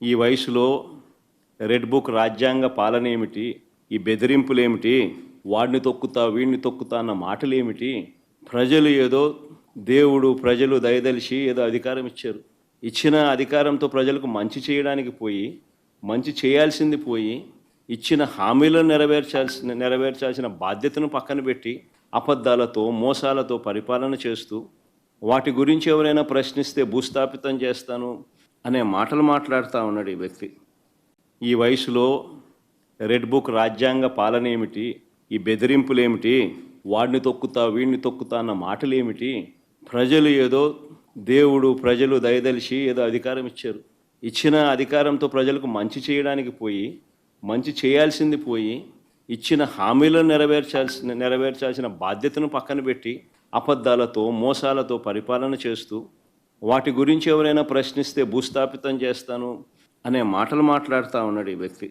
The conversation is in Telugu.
ఈ వయసులో రెడ్ బుక్ రాజ్యాంగ పాలన ఏమిటి, ఈ బెదిరింపులేమిటి, వాడిని తొక్కుతా వీడిని తొక్కుతా అన్న మాటలేమిటి? ప్రజలు ఏదో దేవుడు ప్రజలు దయదలిచి ఏదో అధికారం ఇచ్చారు. ఇచ్చిన అధికారంతో ప్రజలకు మంచి చేయడానికి పోయి, మంచి చేయాల్సింది పోయి, ఇచ్చిన హామీలను నెరవేర్చాల్సిన బాధ్యతను పక్కన పెట్టి అబద్ధాలతో మోసాలతో పరిపాలన చేస్తూ వాటి గురించి ఎవరైనా ప్రశ్నిస్తే భూస్థాపితం చేస్తాను అనే మాటలు మాట్లాడుతూ ఉన్నాడు ఈ వ్యక్తి. ఈ వయసులో రెడ్ బుక్ రాజ్యాంగ పాలన ఏమిటి, ఈ బెదిరింపులేమిటి, వాడిని తొక్కుతా వీడిని తొక్కుతా అన్న మాటలేమిటి? ప్రజలు ఏదో దేవుడు ప్రజలు దయదలిచి ఏదో అధికారం ఇచ్చారు. ఇచ్చిన అధికారంతో ప్రజలకు మంచి చేయడానికి పోయి, మంచి చేయాల్సింది పోయి, ఇచ్చిన హామీలను నెరవేర్చాల్సిన బాధ్యతను పక్కన పెట్టి అబద్ధాలతో మోసాలతో పరిపాలన చేస్తూ వాటి గురించి ఎవరైనా ప్రశ్నిస్తే భూస్థాపితం చేస్తాను అనే మాటలు మాట్లాడుతూ ఉన్నాడు ఈ వ్యక్తి.